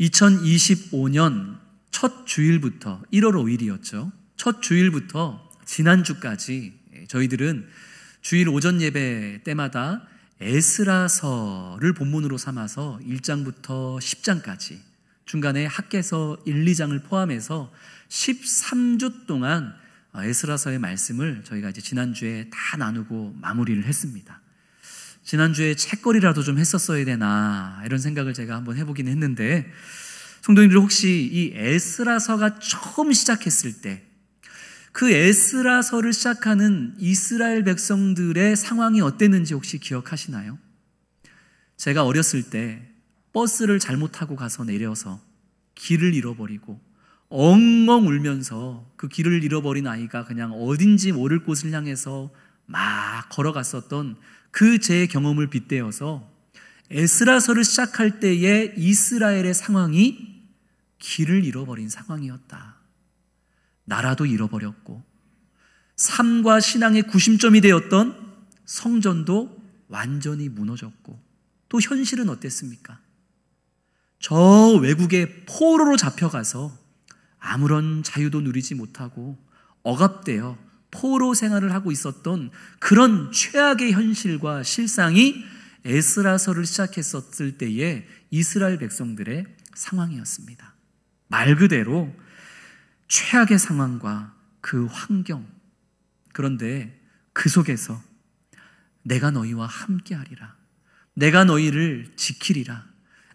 2025년 첫 주일부터 1월 5일이었죠. 첫 주일부터 지난주까지 저희들은 주일 오전 예배 때마다 에스라서를 본문으로 삼아서 1장부터 10장까지 중간에 학개서 1, 2장을 포함해서 13주 동안 에스라서의 말씀을 저희가 이제 지난주에 다 나누고 마무리를 했습니다. 지난주에 책거리라도 좀 했었어야 되나 이런 생각을 제가 한번 해보긴 했는데, 성도님들 혹시 이 에스라서가 처음 시작했을 때 그 에스라서를 시작하는 이스라엘 백성들의 상황이 어땠는지 혹시 기억하시나요? 제가 어렸을 때 버스를 잘못 타고 가서 내려서 길을 잃어버리고 엉엉 울면서 그 길을 잃어버린 아이가 그냥 어딘지 모를 곳을 향해서 막 걸어갔었던 그 제 경험을 빗대어서 에스라서를 시작할 때의 이스라엘의 상황이 길을 잃어버린 상황이었다. 나라도 잃어버렸고 삶과 신앙의 구심점이 되었던 성전도 완전히 무너졌고, 또 현실은 어땠습니까? 저 외국에 포로로 잡혀가서 아무런 자유도 누리지 못하고 억압되어 포로 생활을 하고 있었던 그런 최악의 현실과 실상이 에스라서를 시작했었을 때의 이스라엘 백성들의 상황이었습니다. 말 그대로 최악의 상황과 그 환경, 그런데 그 속에서 내가 너희와 함께하리라, 내가 너희를 지키리라,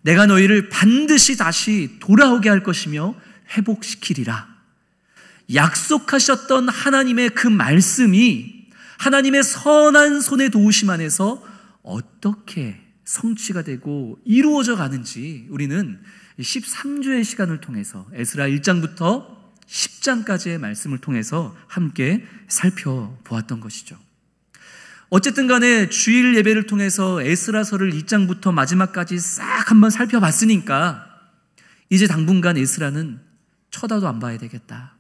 내가 너희를 반드시 다시 돌아오게 할 것이며 회복시키리라, 약속하셨던 하나님의 그 말씀이 하나님의 선한 손의 도우심 안에서 어떻게 성취가 되고 이루어져 가는지 우리는 13주의 시간을 통해서 에스라 1장부터 10장까지의 말씀을 통해서 함께 살펴보았던 것이죠. 어쨌든 간에 주일 예배를 통해서 에스라서를 2장부터 마지막까지 싹 한번 살펴봤으니까 이제 당분간 에스라는 쳐다도 안 봐야 되겠다,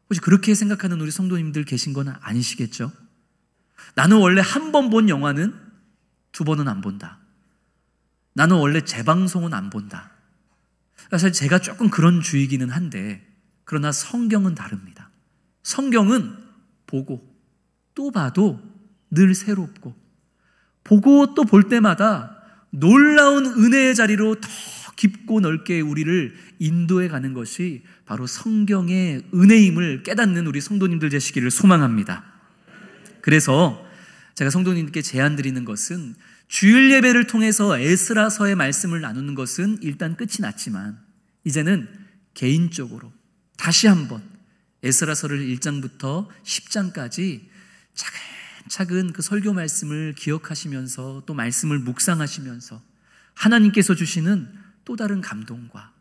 혹시 그렇게 생각하는 우리 성도님들 계신 건 아니시겠죠? 나는 원래 한 번 본 영화는 두 번은 안 본다, 나는 원래 재방송은 안 본다. 사실 제가 조금 그런 주의기는 한데, 그러나 성경은 다릅니다. 성경은 보고 또 봐도 늘 새롭고, 보고 또 볼 때마다 놀라운 은혜의 자리로 더 깊고 넓게 우리를 인도해 가는 것이 바로 성경의 은혜임을 깨닫는 우리 성도님들 되시기를 소망합니다. 그래서 제가 성도님께 제안 드리는 것은, 주일 예배를 통해서 에스라서의 말씀을 나누는 것은 일단 끝이 났지만 이제는 개인적으로 다시 한번 에스라서를 1장부터 10장까지 차근차근 그 설교 말씀을 기억하시면서 또 말씀을 묵상하시면서 하나님께서 주시는 또 다른 감동과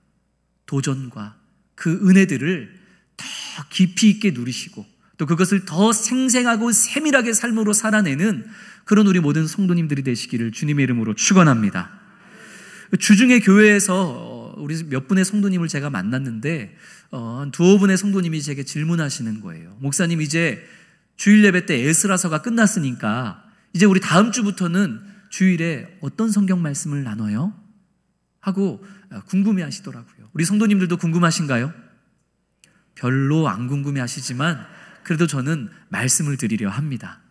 도전과 그 은혜들을 더 깊이 있게 누리시고 또 그것을 더 생생하고 세밀하게 삶으로 살아내는 그런 우리 모든 성도님들이 되시기를 주님의 이름으로 축원합니다. 주중에 교회에서 우리 몇 분의 성도님을 제가 만났는데 한 두어 분의 성도님이 제게 질문하시는 거예요. 목사님, 이제 주일 예배 때 에스라서가 끝났으니까 이제 우리 다음 주부터는 주일에 어떤 성경 말씀을 나눠요? 하고 궁금해 하시더라고요. 우리 성도님들도 궁금하신가요? 별로 안 궁금해 하시지만 그래도 저는 말씀을 드리려 합니다.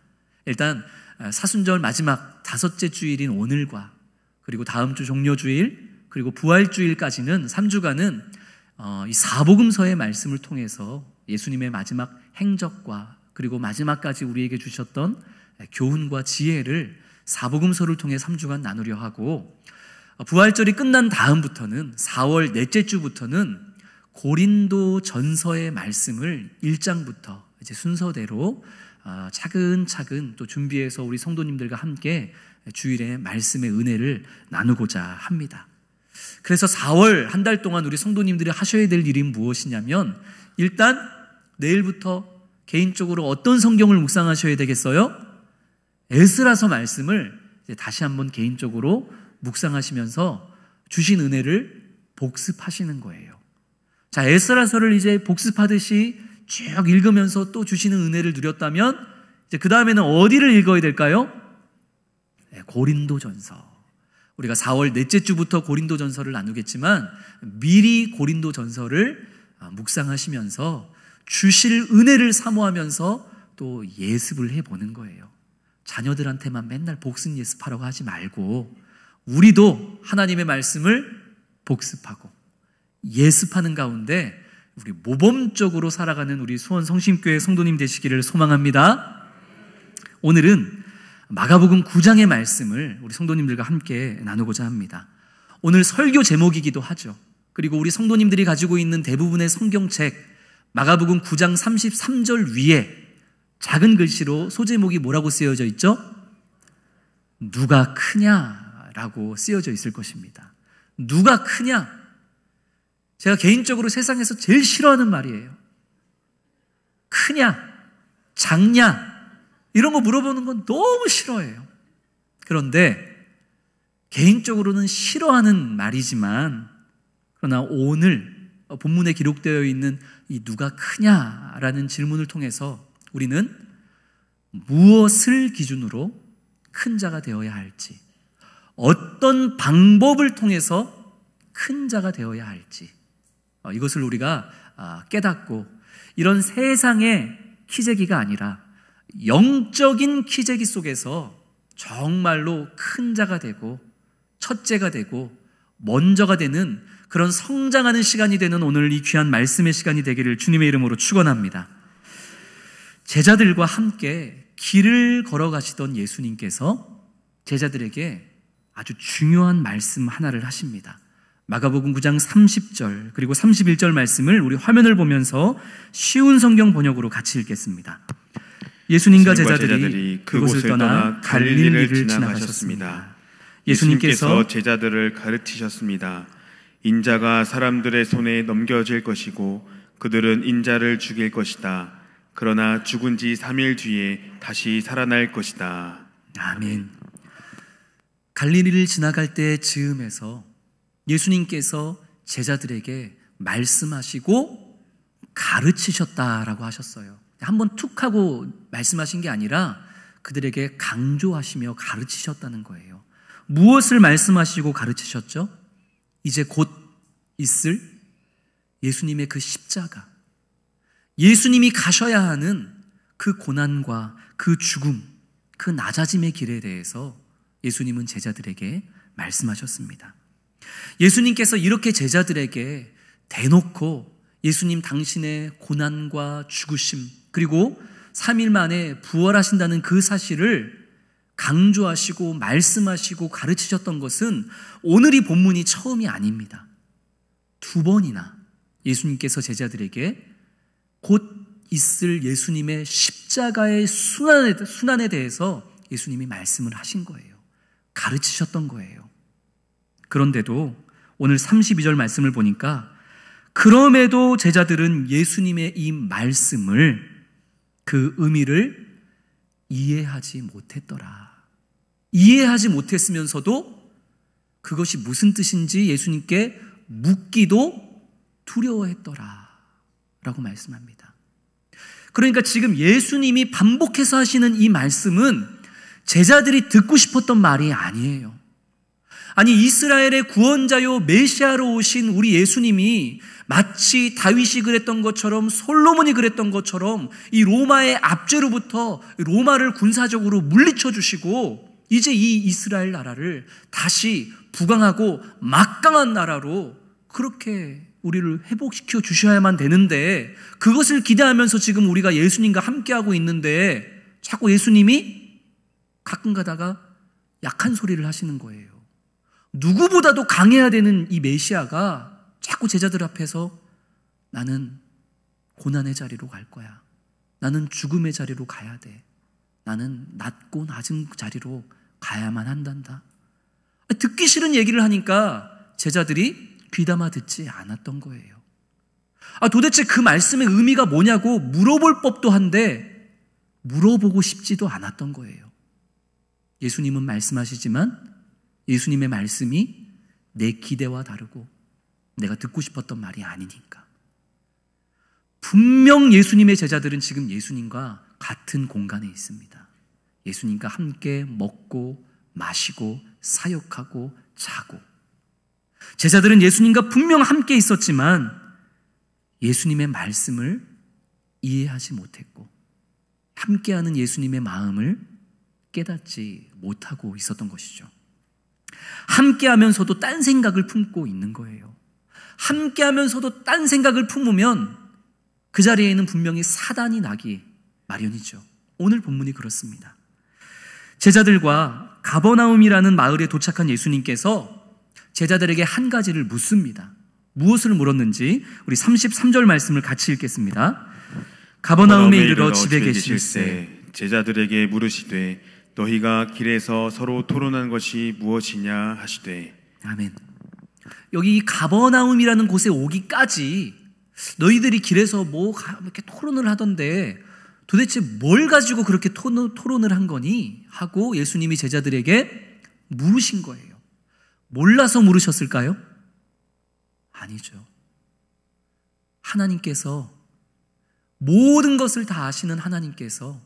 일단 사순절 마지막 5째 주일인 오늘과 그리고 다음 주 종료주일 그리고 부활주일까지는 3주간은 이 사복음서의 말씀을 통해서 예수님의 마지막 행적과 그리고 마지막까지 우리에게 주셨던 교훈과 지혜를 사복음서를 통해 3주간 나누려 하고, 부활절이 끝난 다음부터는 4월 넷째 주부터는 고린도 전서의 말씀을 1장부터 이제 순서대로 차근차근 또 준비해서 우리 성도님들과 함께 주일에 말씀의 은혜를 나누고자 합니다. 그래서 4월 한 달 동안 우리 성도님들이 하셔야 될 일이 무엇이냐면, 일단 내일부터 개인적으로 어떤 성경을 묵상하셔야 되겠어요? 에스라서 말씀을 이제 다시 한번 개인적으로 묵상하시면서 주신 은혜를 복습하시는 거예요. 자, 에스라서를 이제 복습하듯이 쭉 읽으면서 또 주시는 은혜를 누렸다면 이제 그 다음에는 어디를 읽어야 될까요? 고린도전서. 우리가 4월 넷째 주부터 고린도전서를 나누겠지만 미리 고린도전서를 묵상하시면서 주실 은혜를 사모하면서 또 예습을 해보는 거예요. 자녀들한테만 맨날 복습 예습하라고 하지 말고 우리도 하나님의 말씀을 복습하고 예습하는 가운데 우리 모범적으로 살아가는 우리 수원 성심교회 성도님 되시기를 소망합니다. 오늘은 마가복음 9장의 말씀을 우리 성도님들과 함께 나누고자 합니다. 오늘 설교 제목이기도 하죠. 그리고 우리 성도님들이 가지고 있는 대부분의 성경책 마가복음 9장 33절 위에 작은 글씨로 소제목이 뭐라고 쓰여져 있죠? 누가 크냐라고 쓰여져 있을 것입니다. 누가 크냐? 제가 개인적으로 세상에서 제일 싫어하는 말이에요. 크냐? 작냐? 이런 거 물어보는 건 너무 싫어해요. 그런데 개인적으로는 싫어하는 말이지만 그러나 오늘 본문에 기록되어 있는 이 누가 크냐라는 질문을 통해서 우리는 무엇을 기준으로 큰 자가 되어야 할지, 어떤 방법을 통해서 큰 자가 되어야 할지 이것을 우리가 깨닫고 이런 세상의 키재기가 아니라 영적인 키재기 속에서 정말로 큰 자가 되고 첫째가 되고 먼저가 되는 그런 성장하는 시간이 되는 오늘 이 귀한 말씀의 시간이 되기를 주님의 이름으로 축원합니다. 제자들과 함께 길을 걸어가시던 예수님께서 제자들에게 아주 중요한 말씀 하나를 하십니다. 마가복음 9장 30절 그리고 31절 말씀을 우리 화면을 보면서 쉬운 성경 번역으로 같이 읽겠습니다. 예수님과 제자들이 그곳을 떠나 갈릴리를 지나가셨습니다. 예수님께서 제자들을 가르치셨습니다. 인자가 사람들의 손에 넘겨질 것이고 그들은 인자를 죽일 것이다. 그러나 죽은 지 3일 뒤에 다시 살아날 것이다. 아멘. 갈릴리를 지나갈 때 즈음에서 예수님께서 제자들에게 말씀하시고 가르치셨다라고 하셨어요. 한번 툭 하고 말씀하신 게 아니라 그들에게 강조하시며 가르치셨다는 거예요. 무엇을 말씀하시고 가르치셨죠? 이제 곧 있을 예수님의 그 십자가, 예수님이 가셔야 하는 그 고난과 그 죽음, 그 낮아짐의 길에 대해서 예수님은 제자들에게 말씀하셨습니다. 예수님께서 이렇게 제자들에게 대놓고 예수님 당신의 고난과 죽으심 그리고 3일 만에 부활하신다는 그 사실을 강조하시고 말씀하시고 가르치셨던 것은 오늘 이 본문이 처음이 아닙니다. 2번이나 예수님께서 제자들에게 곧 있을 예수님의 십자가의 순환에 대해서 예수님이 말씀을 하신 거예요. 가르치셨던 거예요. 그런데도 오늘 32절 말씀을 보니까 그럼에도 제자들은 예수님의 이 말씀을 그 의미를 이해하지 못했더라. 이해하지 못했으면서도 그것이 무슨 뜻인지 예수님께 묻기도 두려워했더라 라고 말씀합니다. 그러니까 지금 예수님이 반복해서 하시는 이 말씀은 제자들이 듣고 싶었던 말이 아니에요. 아니 이스라엘의 구원자요 메시아로 오신 우리 예수님이 마치 다윗이 그랬던 것처럼 솔로몬이 그랬던 것처럼 이 로마의 압제로부터 로마를 군사적으로 물리쳐 주시고 이제 이 이스라엘 나라를 다시 부강하고 막강한 나라로 그렇게 우리를 회복시켜 주셔야만 되는데 그것을 기대하면서 지금 우리가 예수님과 함께하고 있는데 자꾸 예수님이 가끔 가다가 약한 소리를 하시는 거예요. 누구보다도 강해야 되는 이 메시아가 자꾸 제자들 앞에서 나는 고난의 자리로 갈 거야. 나는 죽음의 자리로 가야 돼. 나는 낮고 낮은 자리로 가야만 한단다. 듣기 싫은 얘기를 하니까 제자들이 귀담아 듣지 않았던 거예요. 도대체 그 말씀의 의미가 뭐냐고 물어볼 법도 한데 물어보고 싶지도 않았던 거예요. 예수님은 말씀하시지만 예수님의 말씀이 내 기대와 다르고 내가 듣고 싶었던 말이 아니니까. 분명 예수님의 제자들은 지금 예수님과 같은 공간에 있습니다. 예수님과 함께 먹고 마시고 사역하고 자고, 제자들은 예수님과 분명 함께 있었지만 예수님의 말씀을 이해하지 못했고 함께하는 예수님의 마음을 깨닫지 못하고 있었던 것이죠. 함께하면서도 딴 생각을 품고 있는 거예요. 함께하면서도 딴 생각을 품으면 그 자리에는 분명히 사단이 나기 마련이죠. 오늘 본문이 그렇습니다. 제자들과 가버나움이라는 마을에 도착한 예수님께서 제자들에게 한 가지를 묻습니다. 무엇을 물었는지 우리 33절 말씀을 같이 읽겠습니다. 가버나움에 이르러 집에 계실새 제자들에게 물으시되 너희가 길에서 서로 토론한 것이 무엇이냐 하시되. 아멘. 여기 이 가버나움이라는 곳에 오기까지 너희들이 길에서 이렇게 토론을 하던데 도대체 뭘 가지고 그렇게 토론을 한 거니? 하고 예수님이 제자들에게 물으신 거예요. 몰라서 물으셨을까요? 아니죠. 하나님께서, 모든 것을 다 아시는 하나님께서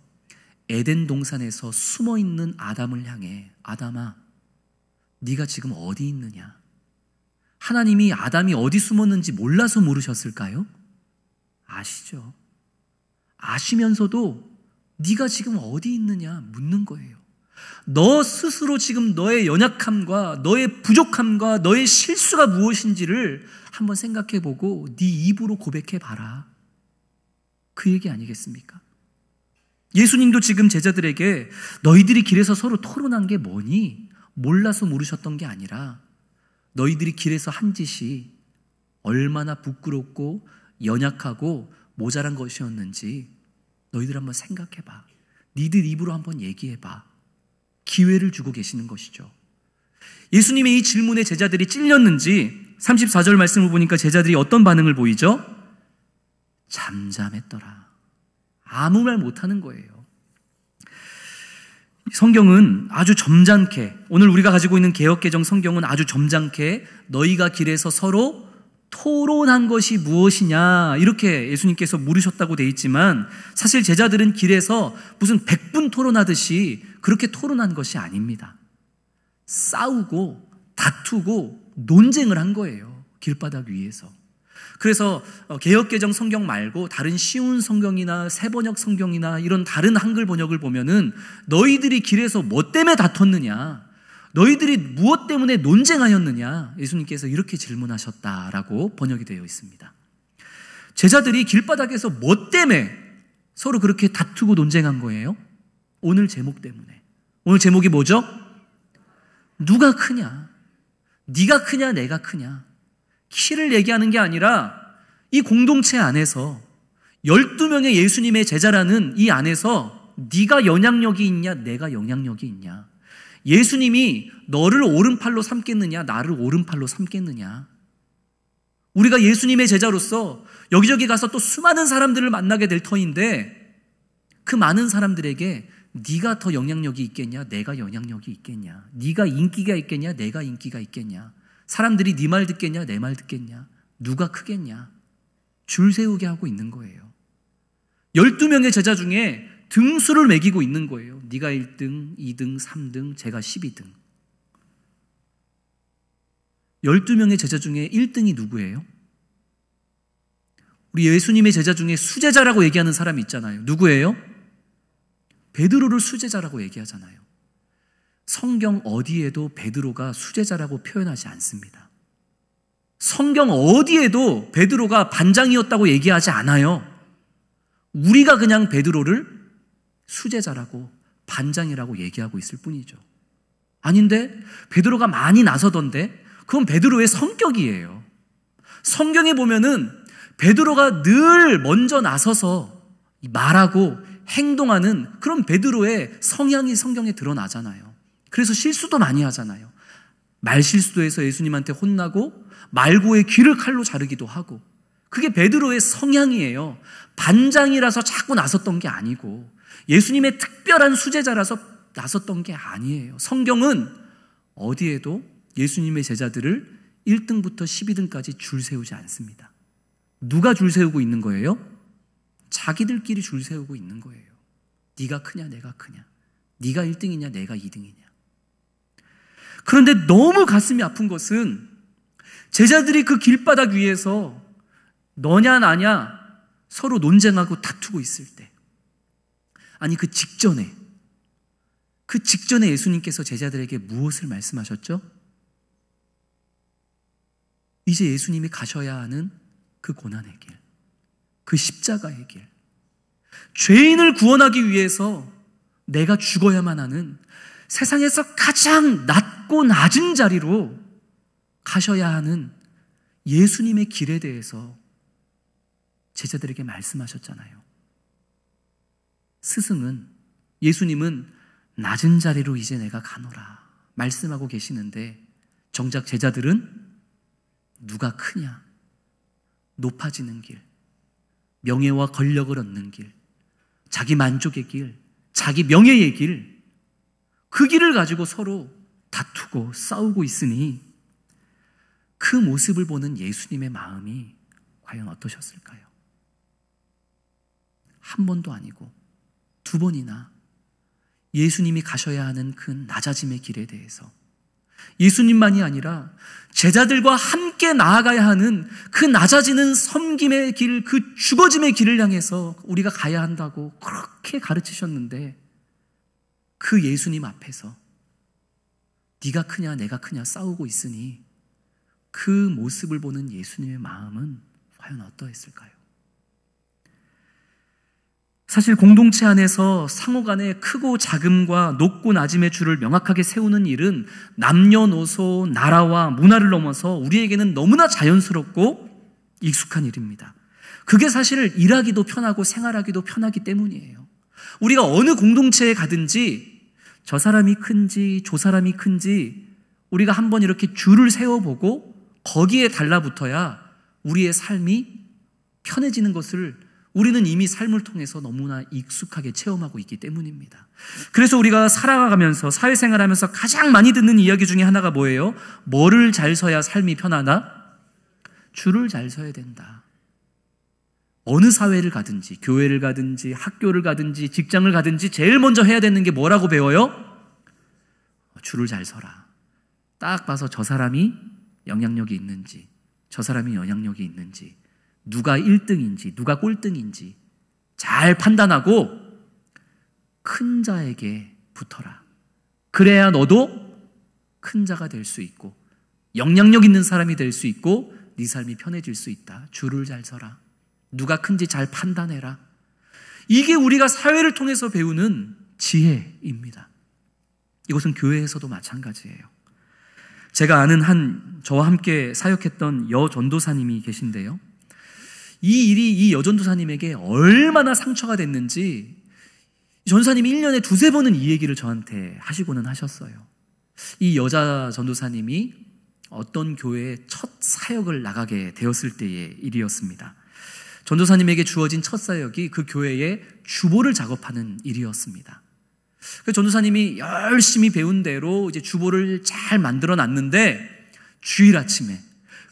에덴 동산에서 숨어있는 아담을 향해 아담아, 네가 지금 어디 있느냐? 하나님이 아담이 어디 숨었는지 몰라서 물으셨을까요? 아시죠. 아시면서도 네가 지금 어디 있느냐 묻는 거예요. 너 스스로 지금 너의 연약함과 너의 부족함과 너의 실수가 무엇인지를 한번 생각해보고 네 입으로 고백해봐라. 그 얘기 아니겠습니까? 예수님도 지금 제자들에게 너희들이 길에서 서로 토론한 게 뭐니? 몰라서 물으셨던 게 아니라 너희들이 길에서 한 짓이 얼마나 부끄럽고 연약하고 모자란 것이었는지 너희들 한번 생각해봐. 니들 입으로 한번 얘기해봐. 기회를 주고 계시는 것이죠. 예수님의 이 질문에 제자들이 찔렸는지 34절 말씀을 보니까 제자들이 어떤 반응을 보이죠? 잠잠했더라. 아무 말 못하는 거예요. 성경은 아주 점잖게, 오늘 우리가 가지고 있는 개역개정 성경은 아주 점잖게 너희가 길에서 서로 토론한 것이 무엇이냐 이렇게 예수님께서 물으셨다고 돼 있지만 사실 제자들은 길에서 무슨 백분 토론하듯이 그렇게 토론한 것이 아닙니다. 싸우고 다투고 논쟁을 한 거예요. 길바닥 위에서. 그래서 개역개정 성경 말고 다른 쉬운 성경이나 새번역 성경이나 이런 다른 한글 번역을 보면은 너희들이 길에서 뭐 때문에 다퉜느냐, 너희들이 무엇 때문에 논쟁하였느냐, 예수님께서 이렇게 질문하셨다라고 번역이 되어 있습니다. 제자들이 길바닥에서 뭐 때문에 서로 그렇게 다투고 논쟁한 거예요? 오늘 제목 때문에. 오늘 제목이 뭐죠? 누가 크냐? 네가 크냐 내가 크냐? 키를 얘기하는 게 아니라 이 공동체 안에서 12명의 예수님의 제자라는 이 안에서 네가 영향력이 있냐 내가 영향력이 있냐, 예수님이 너를 오른팔로 삼겠느냐 나를 오른팔로 삼겠느냐, 우리가 예수님의 제자로서 여기저기 가서 또 수많은 사람들을 만나게 될 터인데 그 많은 사람들에게 네가 더 영향력이 있겠냐 내가 영향력이 있겠냐, 네가 인기가 있겠냐 내가 인기가 있겠냐, 사람들이 네 말 듣겠냐 내 말 듣겠냐, 누가 크겠냐, 줄 세우게 하고 있는 거예요. 12명의 제자 중에 등수를 매기고 있는 거예요. 네가 1등, 2등, 3등, 제가 12등. 12명의 제자 중에 1등이 누구예요? 우리 예수님의 제자 중에 수제자라고 얘기하는 사람이 있잖아요. 누구예요? 베드로를 수제자라고 얘기하잖아요. 성경 어디에도 베드로가 수제자라고 표현하지 않습니다. 성경 어디에도 베드로가 반장이었다고 얘기하지 않아요. 우리가 그냥 베드로를 수제자라고 반장이라고 얘기하고 있을 뿐이죠. 아닌데 베드로가 많이 나서던데 그건 베드로의 성격이에요. 성경에 보면은 베드로가 늘 먼저 나서서 말하고 행동하는 그런 베드로의 성향이 성경에 드러나잖아요. 그래서 실수도 많이 하잖아요. 말실수도 해서 예수님한테 혼나고 말고의 귀를 칼로 자르기도 하고, 그게 베드로의 성향이에요. 반장이라서 자꾸 나섰던 게 아니고 예수님의 특별한 수제자라서 나섰던 게 아니에요. 성경은 어디에도 예수님의 제자들을 1등부터 12등까지 줄 세우지 않습니다. 누가 줄 세우고 있는 거예요? 자기들끼리 줄 세우고 있는 거예요. 네가 크냐 내가 크냐, 네가 1등이냐 내가 2등이냐. 그런데 너무 가슴이 아픈 것은 제자들이 그 길바닥 위에서 너냐 나냐 서로 논쟁하고 다투고 있을 때, 아니 그 직전에 예수님께서 제자들에게 무엇을 말씀하셨죠? 이제 예수님이 가셔야 하는 그 고난의 길, 그 십자가의 길, 죄인을 구원하기 위해서 내가 죽어야만 하는 세상에서 가장 낮고 낮은 자리로 가셔야 하는 예수님의 길에 대해서 제자들에게 말씀하셨잖아요. 스승은, 예수님은 낮은 자리로 이제 내가 가노라 말씀하고 계시는데, 정작 제자들은 누가 크냐, 높아지는 길, 명예와 권력을 얻는 길, 자기 만족의 길, 자기 명예의 길, 그 길을 가지고 서로 다투고 싸우고 있으니 그 모습을 보는 예수님의 마음이 과연 어떠셨을까요? 한 번도 아니고 두 번이나 예수님이 가셔야 하는 그 낮아짐의 길에 대해서, 예수님만이 아니라 제자들과 함께 나아가야 하는 그 낮아지는 섬김의 길, 그 죽어짐의 길을 향해서 우리가 가야 한다고 그렇게 가르치셨는데, 그 예수님 앞에서 네가 크냐 내가 크냐 싸우고 있으니 그 모습을 보는 예수님의 마음은 과연 어떠했을까요? 사실 공동체 안에서 상호 간의 크고 작음과 높고 낮음의 줄을 명확하게 세우는 일은 남녀노소, 나라와 문화를 넘어서 우리에게는 너무나 자연스럽고 익숙한 일입니다. 그게 사실 일하기도 편하고 생활하기도 편하기 때문이에요. 우리가 어느 공동체에 가든지 저 사람이 큰지 저 사람이 큰지 우리가 한번 이렇게 줄을 세워보고 거기에 달라붙어야 우리의 삶이 편해지는 것을 우리는 이미 삶을 통해서 너무나 익숙하게 체험하고 있기 때문입니다. 그래서 우리가 살아가면서, 사회생활하면서 가장 많이 듣는 이야기 중에 하나가 뭐예요? 뭐를 잘 서야 삶이 편하다? 줄을 잘 서야 된다. 어느 사회를 가든지, 교회를 가든지, 학교를 가든지, 직장을 가든지 제일 먼저 해야 되는 게 뭐라고 배워요? 줄을 잘 서라. 딱 봐서 저 사람이 영향력이 있는지, 저 사람이 영향력이 있는지, 누가 1등인지 누가 꼴등인지 잘 판단하고 큰 자에게 붙어라. 그래야 너도 큰 자가 될 수 있고 영향력 있는 사람이 될 수 있고 네 삶이 편해질 수 있다. 줄을 잘 서라. 누가 큰지 잘 판단해라. 이게 우리가 사회를 통해서 배우는 지혜입니다. 이것은 교회에서도 마찬가지예요. 제가 아는 저와 함께 사역했던 여전도사님이 계신데요, 이 일이 이 여전도사님에게 얼마나 상처가 됐는지 전도사님이 1년에 두세 번은 이 얘기를 저한테 하시고는 하셨어요. 이 여자 전도사님이 어떤 교회에 첫 사역을 나가게 되었을 때의 일이었습니다. 전도사님에게 주어진 첫 사역이 그 교회에 주보를 작업하는 일이었습니다. 그 전도사님이 열심히 배운 대로 이제 주보를 잘 만들어 놨는데, 주일 아침에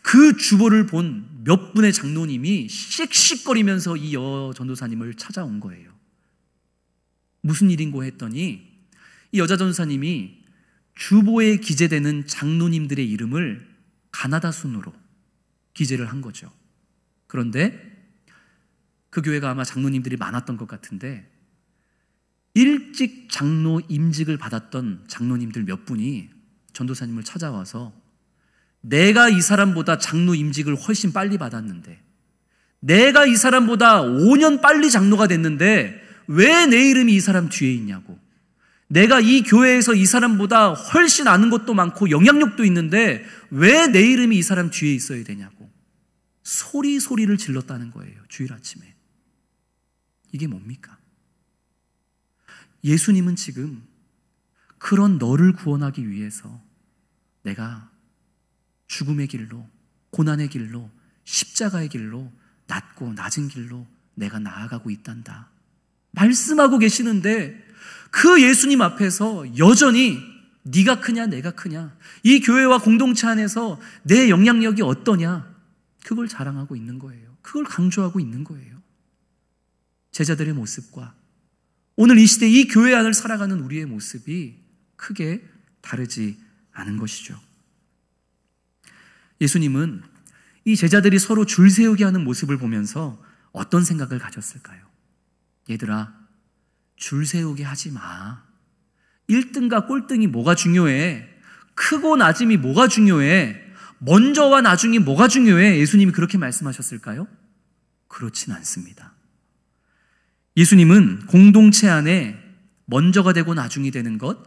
그 주보를 본 몇 분의 장로님이 씩씩거리면서 이 전도사님을 찾아온 거예요. 무슨 일인고 했더니 이 여자 전도사님이 주보에 기재되는 장로님들의 이름을 가나다 순으로 기재를 한 거죠. 그런데 그 교회가 아마 장로님들이 많았던 것 같은데, 일찍 장로 임직을 받았던 장로님들 몇 분이 전도사님을 찾아와서 내가 이 사람보다 장로 임직을 훨씬 빨리 받았는데, 내가 이 사람보다 5년 빨리 장로가 됐는데 왜 내 이름이 이 사람 뒤에 있냐고, 내가 이 교회에서 이 사람보다 훨씬 아는 것도 많고 영향력도 있는데 왜 내 이름이 이 사람 뒤에 있어야 되냐고 소리를 질렀다는 거예요. 주일 아침에. 이게 뭡니까? 예수님은 지금 그런 너를 구원하기 위해서 내가 죽음의 길로, 고난의 길로, 십자가의 길로, 낮고 낮은 길로 내가 나아가고 있단다 말씀하고 계시는데, 그 예수님 앞에서 여전히 네가 크냐 내가 크냐, 이 교회와 공동체 안에서 내 영향력이 어떠냐, 그걸 자랑하고 있는 거예요. 그걸 강조하고 있는 거예요. 제자들의 모습과 오늘 이 시대 이 교회 안을 살아가는 우리의 모습이 크게 다르지 아는 것이죠. 예수님은 이 제자들이 서로 줄 세우게 하는 모습을 보면서 어떤 생각을 가졌을까요? 얘들아, 줄 세우게 하지 마. 1등과 꼴등이 뭐가 중요해? 크고 낮음이 뭐가 중요해? 먼저와 나중이 뭐가 중요해? 예수님이 그렇게 말씀하셨을까요? 그렇진 않습니다. 예수님은 공동체 안에 먼저가 되고 나중이 되는 것,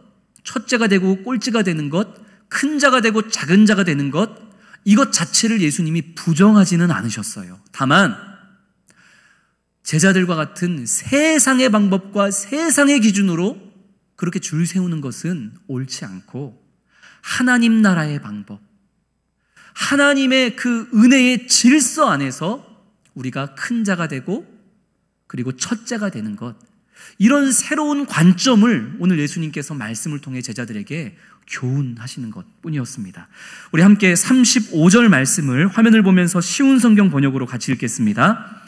첫째가 되고 꼴찌가 되는 것, 큰 자가 되고 작은 자가 되는 것, 이것 자체를 예수님이 부정하지는 않으셨어요. 다만 제자들과 같은 세상의 방법과 세상의 기준으로 그렇게 줄 세우는 것은 옳지 않고 하나님 나라의 방법, 하나님의 그 은혜의 질서 안에서 우리가 큰 자가 되고 그리고 첫째가 되는 것, 이런 새로운 관점을 오늘 예수님께서 말씀을 통해 제자들에게 교훈하시는 것 뿐이었습니다. 우리 함께 35절 말씀을 화면을 보면서 쉬운 성경 번역으로 같이 읽겠습니다.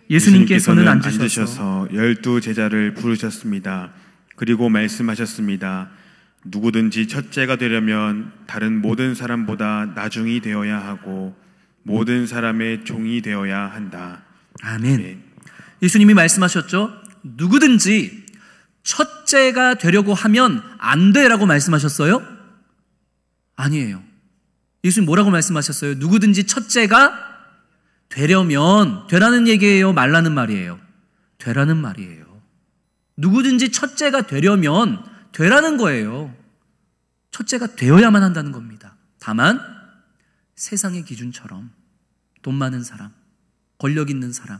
예수님께서는 앉으셔서 12 제자를 부르셨습니다. 그리고 말씀하셨습니다. 누구든지 첫째가 되려면 다른 모든 사람보다 나중이 되어야 하고 모든 사람의 종이 되어야 한다. 아멘. 네. 예수님이 말씀하셨죠. 누구든지 첫째가 되려고 하면 안 돼라고 말씀하셨어요? 아니에요. 예수님 뭐라고 말씀하셨어요? 누구든지 첫째가 되려면, 되라는 얘기예요? 말라는 말이에요? 되라는 말이에요. 누구든지 첫째가 되려면 되라는 거예요. 첫째가 되어야만 한다는 겁니다. 다만 세상의 기준처럼 돈 많은 사람, 권력 있는 사람,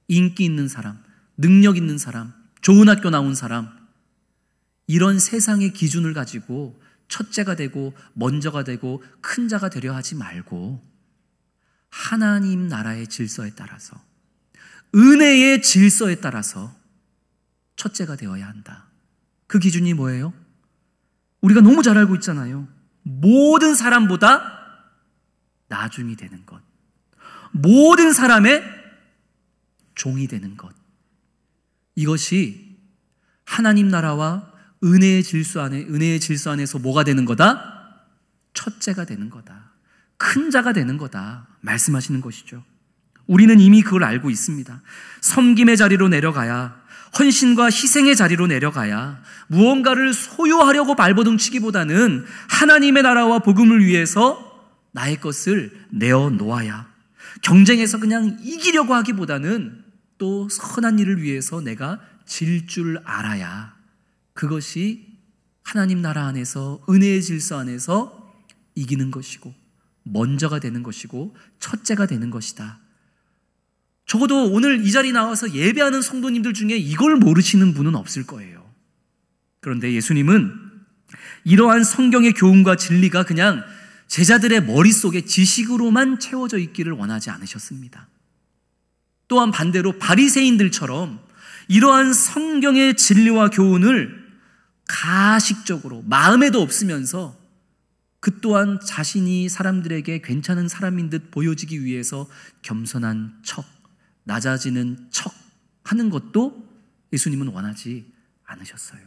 인기 있는 사람, 능력 있는 사람, 좋은 학교 나온 사람, 이런 세상의 기준을 가지고 첫째가 되고 먼저가 되고 큰 자가 되려 하지 말고 하나님 나라의 질서에 따라서, 은혜의 질서에 따라서 첫째가 되어야 한다. 그 기준이 뭐예요? 우리가 너무 잘 알고 있잖아요. 모든 사람보다 나중이 되는 것, 모든 사람의 종이 되는 것, 이것이 하나님 나라와 은혜의 질서 안에서 뭐가 되는 거다? 첫째가 되는 거다. 큰 자가 되는 거다. 말씀하시는 것이죠. 우리는 이미 그걸 알고 있습니다. 섬김의 자리로 내려가야, 헌신과 희생의 자리로 내려가야, 무언가를 소유하려고 발버둥치기보다는 하나님의 나라와 복음을 위해서 나의 것을 내어놓아야, 경쟁에서 그냥 이기려고 하기보다는 또 선한 일을 위해서 내가 질 줄 알아야, 그것이 하나님 나라 안에서, 은혜의 질서 안에서 이기는 것이고 먼저가 되는 것이고 첫째가 되는 것이다. 적어도 오늘 이 자리에 나와서 예배하는 성도님들 중에 이걸 모르시는 분은 없을 거예요. 그런데 예수님은 이러한 성경의 교훈과 진리가 그냥 제자들의 머릿속에 지식으로만 채워져 있기를 원하지 않으셨습니다. 또한 반대로 바리새인들처럼 이러한 성경의 진리와 교훈을 가식적으로 마음에도 없으면서 그 또한 자신이 사람들에게 괜찮은 사람인 듯 보여지기 위해서 겸손한 척, 낮아지는 척 하는 것도 예수님은 원하지 않으셨어요.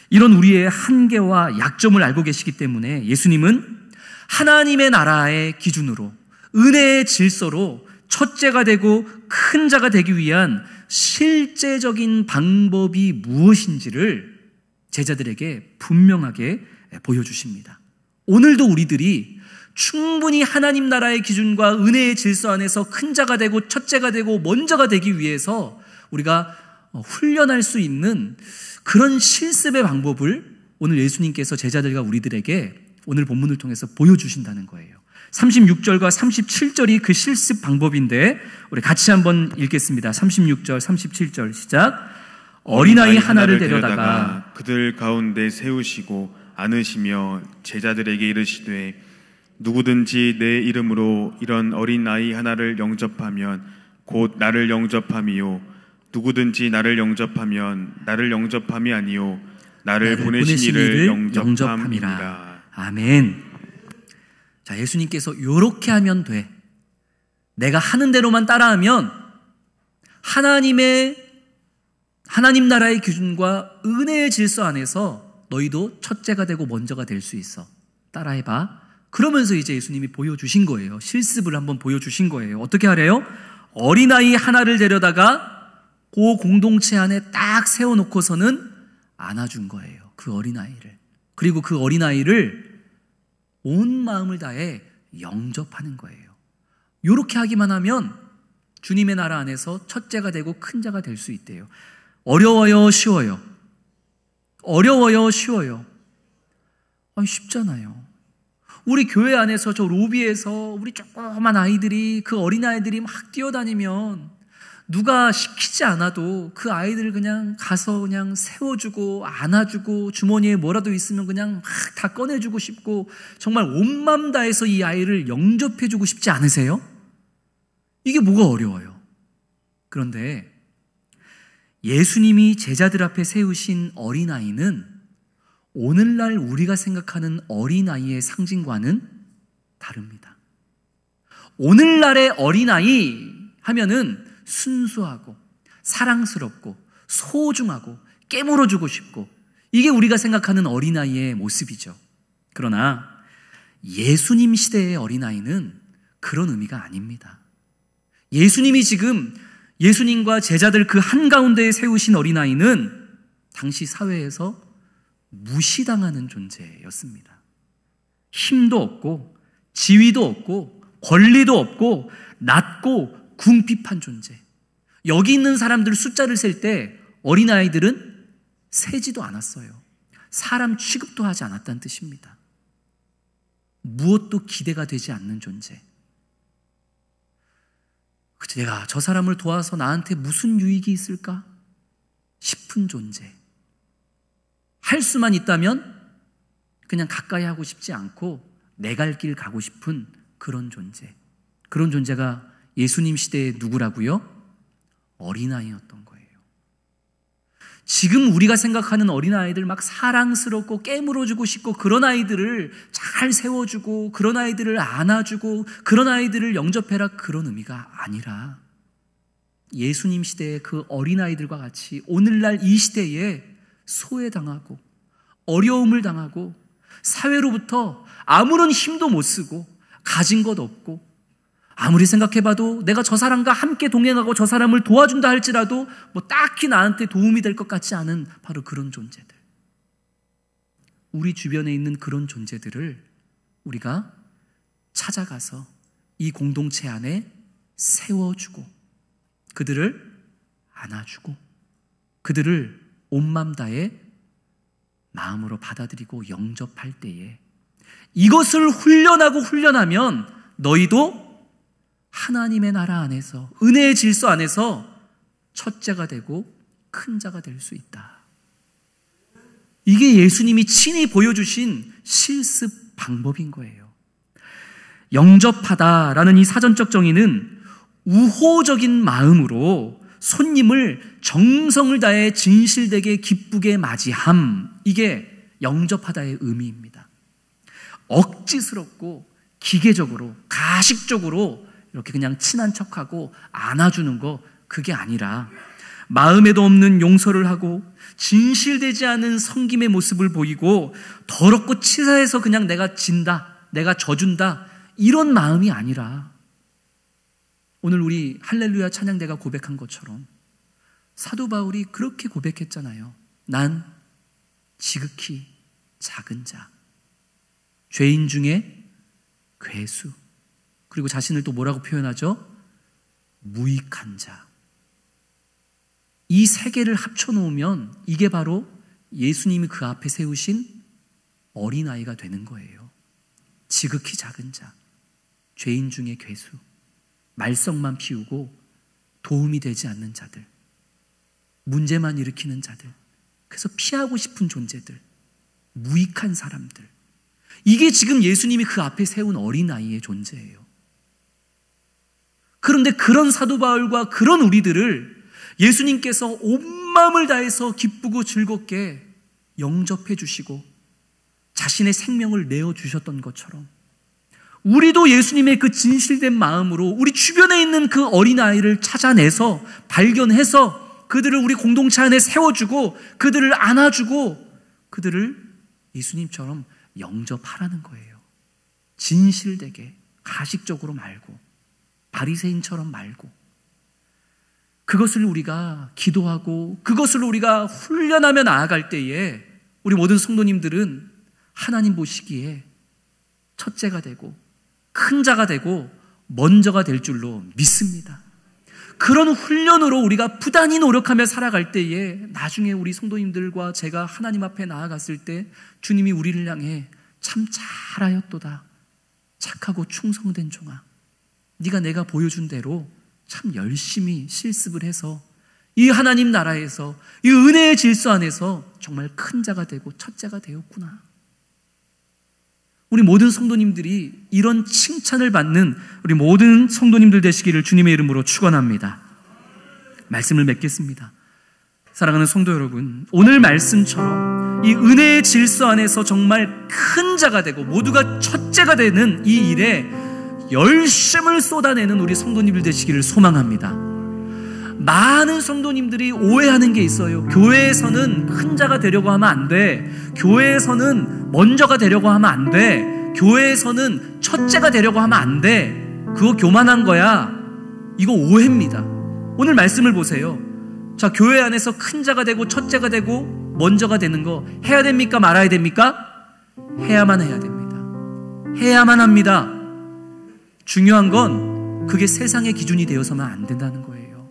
이런 우리의 한계와 약점을 알고 계시기 때문에 예수님은 하나님의 나라의 기준으로, 은혜의 질서로 첫째가 되고 큰 자가 되기 위한 실제적인 방법이 무엇인지를 제자들에게 분명하게 보여주십니다. 오늘도 우리들이 충분히 하나님 나라의 기준과 은혜의 질서 안에서 큰 자가 되고 첫째가 되고 먼저가 되기 위해서 우리가 훈련할 수 있는 그런 실습의 방법을 오늘 예수님께서 제자들과 우리들에게 오늘 본문을 통해서 보여주신다는 거예요. 36절과 37절이 그 실습 방법인데 우리 같이 한번 읽겠습니다. 36절, 37절 시작. 어린아이 하나를 데려다가 그들 가운데 세우시고 안으시며 제자들에게 이르시되 누구든지 내 이름으로 이런 어린아이 하나를 영접하면 곧 나를 영접함이요 누구든지 나를 영접하면 나를 영접함이 아니요 나를 보내신 이를 영접함이라. 아멘. 자, 예수님께서 이렇게 하면 돼. 내가 하는 대로만 따라하면 하나님 나라의 기준과 은혜의 질서 안에서 너희도 첫째가 되고 먼저가 될 수 있어. 따라해봐. 그러면서 이제 예수님이 보여주신 거예요. 실습을 한번 보여주신 거예요. 어떻게 하래요? 어린아이 하나를 데려다가 그 공동체 안에 딱 세워놓고서는 안아준 거예요. 그 어린아이를. 그리고 그 어린아이를 온 마음을 다해 영접하는 거예요. 이렇게 하기만 하면 주님의 나라 안에서 첫째가 되고 큰 자가 될 수 있대요. 어려워요, 쉬워요? 어려워요, 쉬워요? 쉽잖아요. 우리 교회 안에서 저 로비에서 우리 조그만 아이들이, 그 어린아이들이 막 뛰어다니면 누가 시키지 않아도 그 아이들을 그냥 가서 그냥 세워주고 안아주고 주머니에 뭐라도 있으면 그냥 막 다 꺼내주고 싶고 정말 온 맘 다해서 이 아이를 영접해주고 싶지 않으세요? 이게 뭐가 어려워요? 그런데 예수님이 제자들 앞에 세우신 어린아이는 오늘날 우리가 생각하는 어린아이의 상징과는 다릅니다. 오늘날의 어린아이 하면은 순수하고 사랑스럽고 소중하고 깨물어주고 싶고, 이게 우리가 생각하는 어린아이의 모습이죠. 그러나 예수님 시대의 어린아이는 그런 의미가 아닙니다. 예수님이 지금 예수님과 제자들 그 한가운데에 세우신 어린아이는 당시 사회에서 무시당하는 존재였습니다. 힘도 없고 지위도 없고 권리도 없고 낮고 궁핍한 존재. 여기 있는 사람들 숫자를 셀 때 어린아이들은 세지도 않았어요. 사람 취급도 하지 않았다는 뜻입니다. 무엇도 기대가 되지 않는 존재. 내가 저 사람을 도와서 나한테 무슨 유익이 있을까 싶은 존재. 할 수만 있다면 그냥 가까이 하고 싶지 않고 내 갈 길 가고 싶은 그런 존재. 그런 존재가 예수님 시대에 누구라고요? 어린아이였던 거예요. 지금 우리가 생각하는 어린아이들 막 사랑스럽고 깨물어주고 싶고 그런 아이들을 잘 세워주고 그런 아이들을 안아주고 그런 아이들을 영접해라, 그런 의미가 아니라 예수님 시대의 그 어린아이들과 같이 오늘날 이 시대에 소외당하고 어려움을 당하고 사회로부터 아무런 힘도 못 쓰고 가진 것 없고 아무리 생각해봐도 내가 저 사람과 함께 동행하고 저 사람을 도와준다 할지라도 뭐 딱히 나한테 도움이 될 것 같지 않은 바로 그런 존재들. 우리 주변에 있는 그런 존재들을 우리가 찾아가서 이 공동체 안에 세워주고 그들을 안아주고 그들을 온맘 다해 마음으로 받아들이고 영접할 때에 이것을 훈련하면 너희도 하나님의 나라 안에서, 은혜의 질서 안에서 첫째가 되고 큰 자가 될 수 있다. 이게 예수님이 친히 보여주신 실습 방법인 거예요. 영접하다라는 이 사전적 정의는 우호적인 마음으로 손님을 정성을 다해 진실되게 기쁘게 맞이함, 이게 영접하다의 의미입니다. 억지스럽고 기계적으로 가식적으로 이렇게 그냥 친한 척하고 안아주는 거, 그게 아니라 마음에도 없는 용서를 하고 진실되지 않은 섬김의 모습을 보이고 더럽고 치사해서 그냥 내가 진다, 내가 져준다, 이런 마음이 아니라 오늘 우리 할렐루야 찬양대가 고백한 것처럼 사도 바울이 그렇게 고백했잖아요. 난 지극히 작은 자, 죄인 중에 괴수. 그리고 자신을 또 뭐라고 표현하죠? 무익한 자. 이 세 개를 합쳐놓으면 이게 바로 예수님이 그 앞에 세우신 어린아이가 되는 거예요. 지극히 작은 자, 죄인 중에 괴수, 말썽만 피우고 도움이 되지 않는 자들, 문제만 일으키는 자들, 그래서 피하고 싶은 존재들, 무익한 사람들. 이게 지금 예수님이 그 앞에 세운 어린아이의 존재예요. 그런데 그런 사도 바울과 그런 우리들을 예수님께서 온 마음을 다해서 기쁘고 즐겁게 영접해 주시고 자신의 생명을 내어주셨던 것처럼 우리도 예수님의 그 진실된 마음으로 우리 주변에 있는 그 어린아이를 찾아내서 발견해서 그들을 우리 공동체 안에 세워주고 그들을 안아주고 그들을 예수님처럼 영접하라는 거예요. 진실되게, 가식적으로 말고, 바리새인처럼 말고, 그것을 우리가 기도하고 그것을 우리가 훈련하며 나아갈 때에 우리 모든 성도님들은 하나님 보시기에 첫째가 되고 큰 자가 되고 먼저가 될 줄로 믿습니다. 그런 훈련으로 우리가 부단히 노력하며 살아갈 때에 나중에 우리 성도님들과 제가 하나님 앞에 나아갔을 때 주님이 우리를 향해 참 잘하였도다. 착하고 충성된 종아. 네가 내가 보여준 대로 참 열심히 실습을 해서 이 하나님 나라에서 이 은혜의 질서 안에서 정말 큰 자가 되고 첫째가 되었구나. 우리 모든 성도님들이 이런 칭찬을 받는 우리 모든 성도님들 되시기를 주님의 이름으로 축원합니다. 말씀을 맺겠습니다. 사랑하는 성도 여러분, 오늘 말씀처럼 이 은혜의 질서 안에서 정말 큰 자가 되고 모두가 첫째가 되는 이 일에 열심을 쏟아내는 우리 성도님들 되시기를 소망합니다. 많은 성도님들이 오해하는 게 있어요. 교회에서는 큰 자가 되려고 하면 안 돼. 교회에서는 먼저가 되려고 하면 안 돼. 교회에서는 첫째가 되려고 하면 안 돼. 그거 교만한 거야. 이거 오해입니다. 오늘 말씀을 보세요. 자, 교회 안에서 큰 자가 되고 첫째가 되고 먼저가 되는 거 해야 됩니까? 말아야 됩니까? 해야만 해야 됩니다. 해야만 합니다. 중요한 건 그게 세상의 기준이 되어서는 안 된다는 거예요.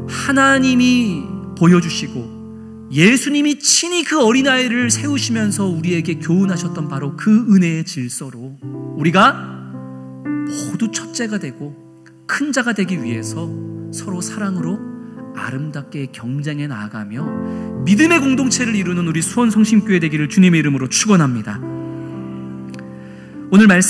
하나님이 보여주시고 예수님이 친히 그 어린아이를 세우시면서 우리에게 교훈하셨던 바로 그 은혜의 질서로 우리가 모두 첫째가 되고 큰 자가 되기 위해서 서로 사랑으로 아름답게 경쟁해 나아가며 믿음의 공동체를 이루는 우리 수원성심교회 되기를 주님의 이름으로 축원합니다. 오늘 말씀